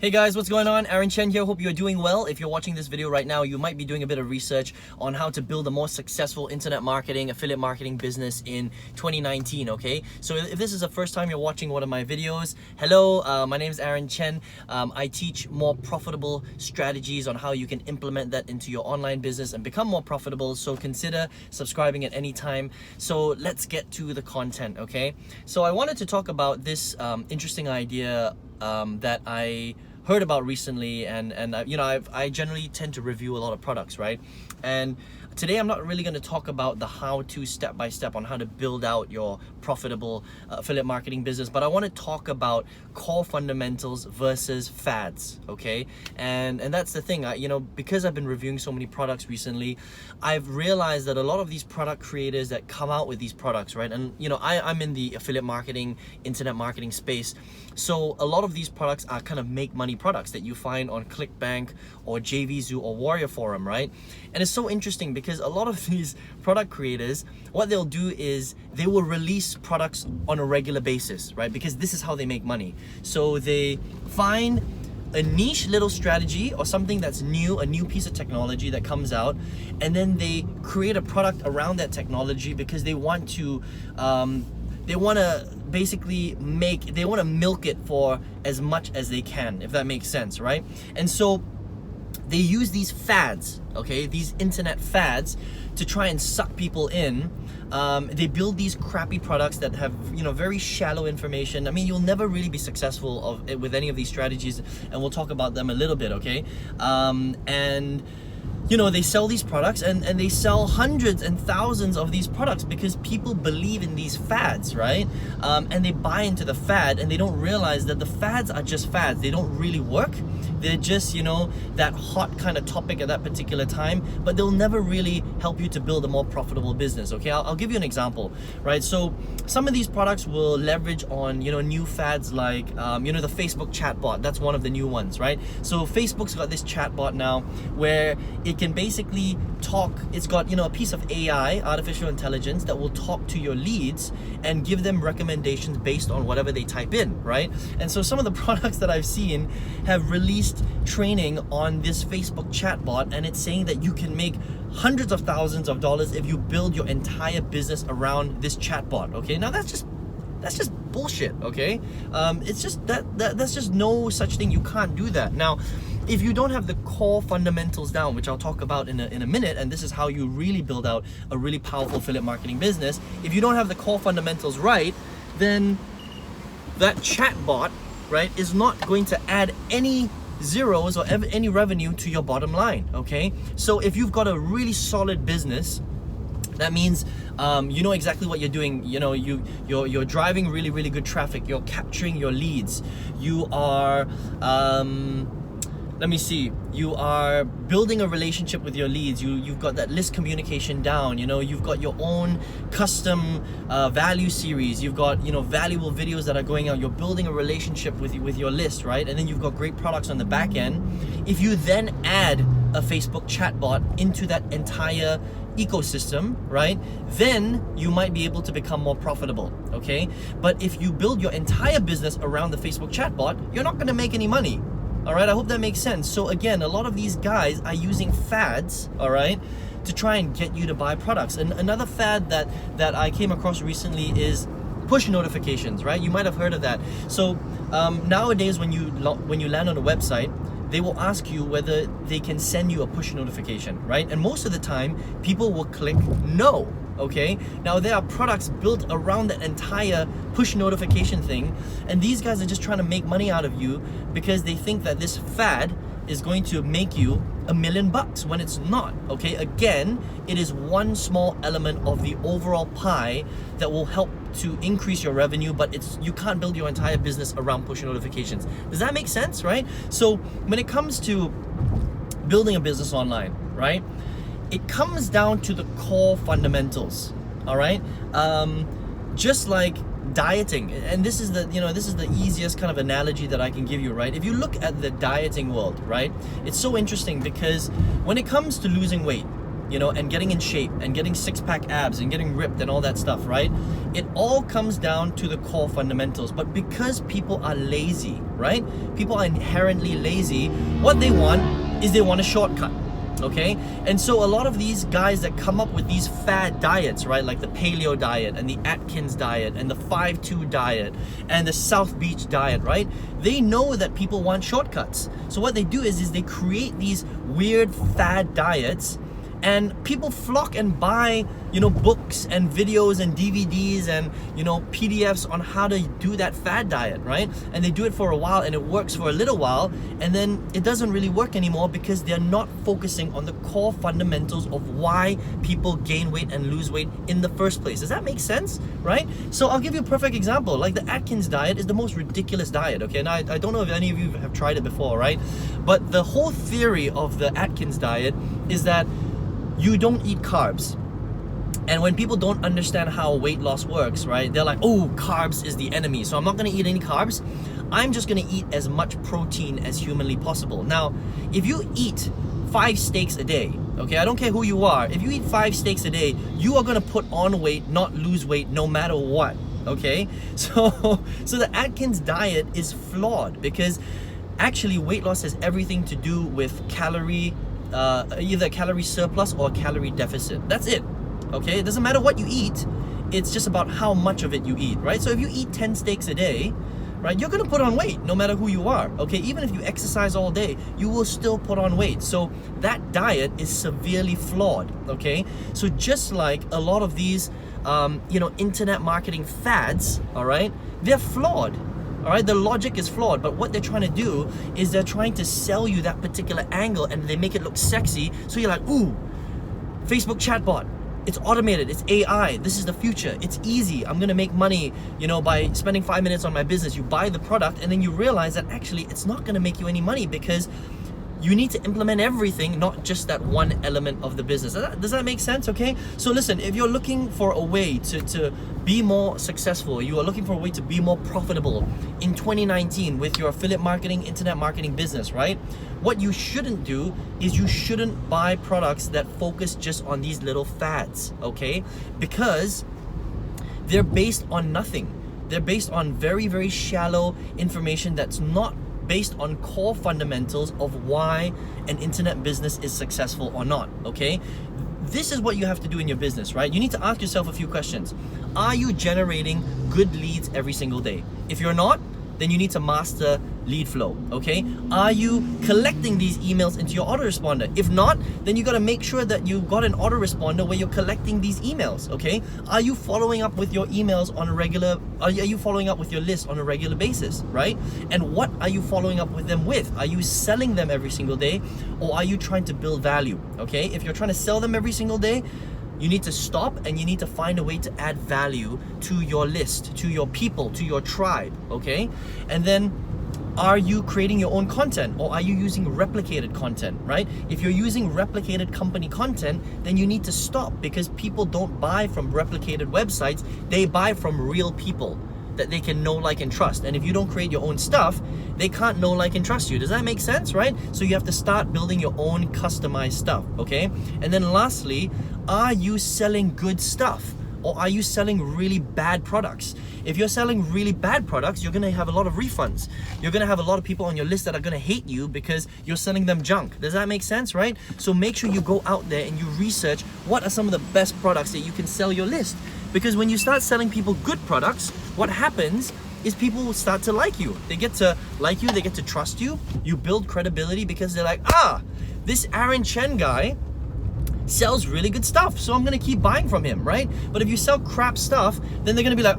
Hey guys, what's going on? Aaron Chen here. Hope you're doing well. If you're watching this video right now, you might be doing a bit of research on how to build a more successful internet marketing, affiliate marketing business in 2019, okay? So if this is the first time you're watching one of my videos, hello, my name is Aaron Chen. I teach more profitable strategies on how you can implement that into your online business and become more profitable. So consider subscribing at any time. So let's get to the content, okay? So I wanted to talk about this interesting idea that I heard about recently, and I generally tend to review a lot of products, right? And today I'm not really going to talk about the how-to step-by-step on how to build out your profitable affiliate marketing business, but I want to talk about core fundamentals versus fads, okay? And that's the thing, because I've been reviewing so many products recently, I've realized that a lot of these product creators that come out with these products, right? And I'm in the affiliate marketing, internet marketing space, so a lot of these products are kind of make money products that you find on ClickBank or JVZoo or Warrior Forum, right? And it's so interesting because a lot of these product creators, what they'll do is they will release products on a regular basis, right? Because this is how they make money. So they find a niche little strategy or something that's new, a new piece of technology that comes out, and then they create a product around that technology because they want to basically milk it for as much as they can, if that makes sense, right? And so they use these fads, okay, these internet fads, to try and suck people in. They build these crappy products that have very shallow information. I mean, you'll never really be successful with any of these strategies, and we'll talk about them a little bit, okay? They sell these products and they sell hundreds and thousands of these products because people believe in these fads, right? And they buy into the fad and they don't realize that the fads are just fads. They don't really work. They're just, that hot kind of topic at that particular time, but they'll never really help you to build a more profitable business, okay? I'll give you an example, right? So some of these products will leverage on, new fads like, the Facebook chatbot. That's one of the new ones, right? So Facebook's got this chatbot now where it can basically talk. It's got, a piece of AI, artificial intelligence, that will talk to your leads and give them recommendations based on whatever they type in, right? And so some of the products that I've seen have released training on this Facebook chatbot, and it's saying that you can make hundreds of thousands of dollars if you build your entire business around this chatbot, okay? Now that's just bullshit, okay? It's just that's just no such thing. You can't do that. Now, if you don't have the core fundamentals down, which I'll talk about in a minute, and this is how you really build out a really powerful affiliate marketing business, if you don't have the core fundamentals right, then that chatbot, right, is not going to add any zeros or any revenue to your bottom line, okay? So if you've got a really solid business, that means you know exactly what you're doing. You're driving really, really good traffic. You're capturing your leads. You are you are building a relationship with your leads. You've got that list communication down. You've got your own custom value series. You've got valuable videos that are going out. You're building a relationship with your list, right? And then you've got great products on the back end. If you then add a Facebook chatbot into that entire ecosystem, right, then you might be able to become more profitable, okay? But if you build your entire business around the Facebook chatbot, you're not going to make any money. All right, I hope that makes sense. So again, a lot of these guys are using fads, all right, to try and get you to buy products. And another fad that I came across recently is push notifications, right? You might have heard of that. So nowadays, when you land on a website, they will ask you whether they can send you a push notification, right? And most of the time, people will click no, okay? Now, there are products built around that entire push notification thing, and these guys are just trying to make money out of you because they think that this fad is going to make you $1 million when it's not, okay? Again, it is one small element of the overall pie that will help to increase your revenue, but you can't build your entire business around push notifications. Does that make sense, right? So when it comes to building a business online, right, it comes down to the core fundamentals, all right? Just like dieting, and this is the easiest kind of analogy that I can give you, right? If you look at the dieting world, right, it's so interesting because when it comes to losing weight, you know, and getting in shape and getting six-pack abs and getting ripped and all that stuff, right? It all comes down to the core fundamentals. But because people are lazy, right? People are inherently lazy. What they want is they want a shortcut. Okay, and so a lot of these guys that come up with these fad diets, right, like the paleo diet and the Atkins diet and the 5-2 diet and the South Beach diet, right, they know that people want shortcuts. So what they do is they create these weird fad diets, and people flock and buy, you know, books and videos and DVDs and, you know, PDFs on how to do that fad diet, right? And they do it for a while and it works for a little while, and then it doesn't really work anymore because they're not focusing on the core fundamentals of why people gain weight and lose weight in the first place. Does that make sense, right? So I'll give you a perfect example. Like the Atkins diet is the most ridiculous diet, okay? Now, I don't know if any of you have tried it before, right? But the whole theory of the Atkins diet is that you don't eat carbs. And when people don't understand how weight loss works, right, they're like, oh, carbs is the enemy, so I'm not gonna eat any carbs. I'm just gonna eat as much protein as humanly possible. Now, if you eat 5 steaks a day, okay, I don't care who you are, if you eat 5 steaks a day, you are gonna put on weight, not lose weight, no matter what, okay? So the Atkins diet is flawed because actually weight loss has everything to do with either calorie surplus or calorie deficit. That's it. Okay, it doesn't matter what you eat, it's just about how much of it you eat, right? So if you eat 10 steaks a day, right, you're gonna put on weight no matter who you are, okay? Even if you exercise all day, you will still put on weight. So that diet is severely flawed, okay? So just like a lot of these, you know, internet marketing fads, all right, they're flawed. All right, the logic is flawed, but what they're trying to do is they're trying to sell you that particular angle, and they make it look sexy. So you're like, ooh, Facebook chatbot, it's automated, it's AI, this is the future, it's easy, I'm gonna make money, you know, by spending 5 minutes on my business. You buy the product and then you realize that actually it's not gonna make you any money because you need to implement everything, not just that one element of the business. Does that make sense? Okay, so listen, if you're looking for a way to be more successful, you are looking for a way to be more profitable in 2019 with your affiliate marketing, internet marketing business, right? What you shouldn't do is you shouldn't buy products that focus just on these little fads, okay? Because they're based on nothing. They're based on very, very shallow information that's not based on core fundamentals of why an internet business is successful or not, okay? This is what you have to do in your business, right? You need to ask yourself a few questions. Are you generating good leads every single day? If you're not, then you need to master lead flow, okay? Are you collecting these emails into your autoresponder? If not, then you gotta make sure that you got an autoresponder where you're collecting these emails, okay? Are you following up with your emails on a regular, are you following up with your list on a regular basis, right? And what are you following up with them with? Are you selling them every single day, or are you trying to build value, okay? If you're trying to sell them every single day, you need to stop and you need to find a way to add value to your list, to your people, to your tribe, okay? And then, are you creating your own content, or are you using replicated content, right? If you're using replicated company content, then you need to stop, because people don't buy from replicated websites, they buy from real people that they can know, like, and trust. And if you don't create your own stuff, they can't know, like, and trust you. Does that make sense, right? So you have to start building your own customized stuff, okay? And then lastly, are you selling good stuff, or are you selling really bad products? If you're selling really bad products, you're gonna have a lot of refunds. You're gonna have a lot of people on your list that are gonna hate you because you're selling them junk. Does that make sense, right? So make sure you go out there and you research what are some of the best products that you can sell your list. Because when you start selling people good products, what happens is people will start to like you. They get to like you, they get to trust you. You build credibility because they're like, this Aaron Chen guy sells really good stuff, so I'm gonna keep buying from him, right? But if you sell crap stuff, then they're gonna be like,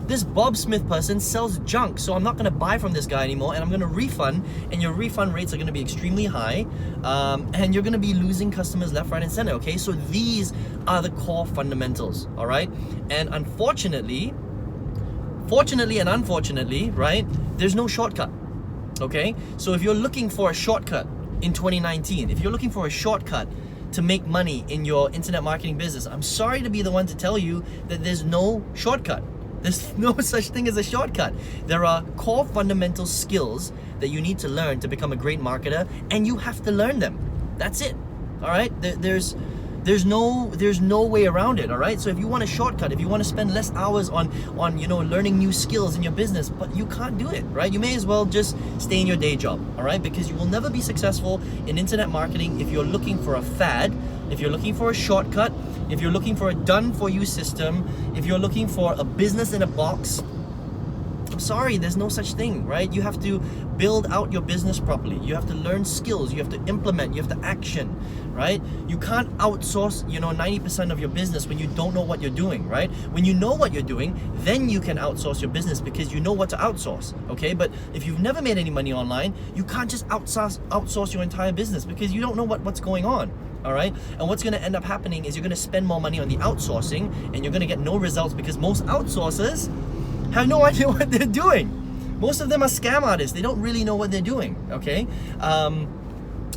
this Bob Smith person sells junk, so I'm not gonna buy from this guy anymore, and I'm gonna refund, and your refund rates are gonna be extremely high, and you're gonna be losing customers left, right, and center, okay? So these are the core fundamentals, all right? And fortunately and unfortunately, right, there's no shortcut, okay? So if you're looking for a shortcut in 2019, if you're looking for a shortcut to make money in your internet marketing business, I'm sorry to be the one to tell you that there's no shortcut. There's no such thing as a shortcut. There are core fundamental skills that you need to learn to become a great marketer, and you have to learn them. That's it. All right? There's There's no way around it, all right? So if you want a shortcut, if you want to spend less hours on learning new skills in your business, but you can't do it, right? You may as well just stay in your day job, all right? Because you will never be successful in internet marketing if you're looking for a fad, if you're looking for a shortcut, if you're looking for a done-for-you system, if you're looking for a business in a box. I'm sorry, there's no such thing, right? You have to build out your business properly. You have to learn skills. You have to implement. You have to action, right? You can't outsource, 90% of your business when you don't know what you're doing, right? When you know what you're doing, then you can outsource your business because you know what to outsource, okay? But if you've never made any money online, you can't just outsource your entire business because you don't know what's going on. All right, and what's going to end up happening is you're going to spend more money on the outsourcing and you're going to get no results because most outsourcers have no idea what they're doing. Most of them are scam artists. They don't really know what they're doing, okay?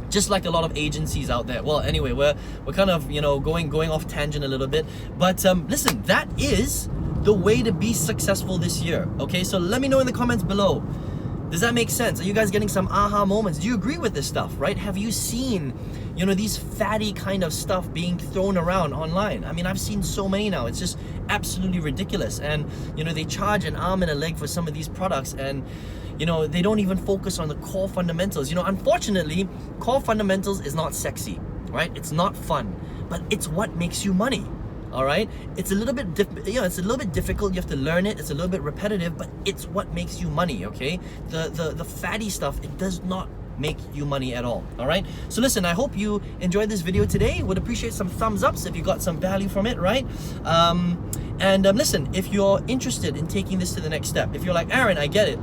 Just like a lot of agencies out there. Well, anyway, we're kind of, going off tangent a little bit. But listen, that is the way to be successful this year, okay? So let me know in the comments below. Does that make sense? Are you guys getting some aha moments? Do you agree with this stuff, right? Have you seen, these fatty kind of stuff being thrown around online? I mean, I've seen so many now. It's just absolutely ridiculous. And, they charge an arm and a leg for some of these products and, they don't even focus on the core fundamentals. Unfortunately, core fundamentals is not sexy, right? It's not fun, but it's what makes you money. All right, it's a little bit it's a little bit difficult. You have to learn it. It's a little bit repetitive, but it's what makes you money. Okay, the fatty stuff, it does not make you money at all. All right, so listen, I hope you enjoyed this video today. Would appreciate some thumbs ups if you got some value from it, right? Listen, if you're interested in taking this to the next step, if you're like, Aaron, I get it,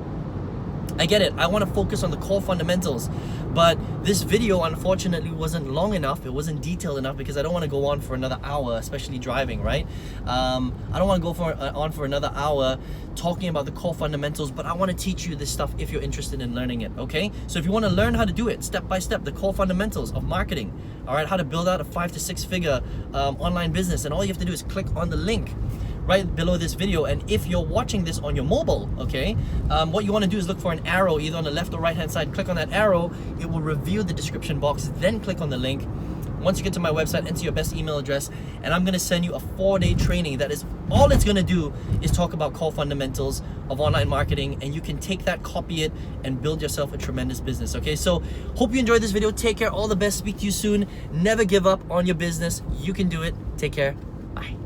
I want to focus on the core fundamentals, but this video unfortunately wasn't long enough, it wasn't detailed enough because I don't want to go on for another hour, especially driving, right? I don't want to go on for another hour talking about the core fundamentals, but I want to teach you this stuff if you're interested in learning it, okay? So if you want to learn how to do it step by step, the core fundamentals of marketing, all right, how to build out a 5 to 6 figure online business, and all you have to do is click on the link right below this video. And if you're watching this on your mobile, okay, what you want to do is look for an arrow either on the left or right hand side. Click on that arrow, it will reveal the description box, then click on the link. Once you get to my website, enter your best email address, and I'm going to send you a 4-day training that is all it's going to do is talk about core fundamentals of online marketing, and you can take that, copy it, and build yourself a tremendous business. Okay, so hope you enjoyed this video. Take care, all the best, speak to you soon. Never give up on your business. You can do it. Take care. Bye.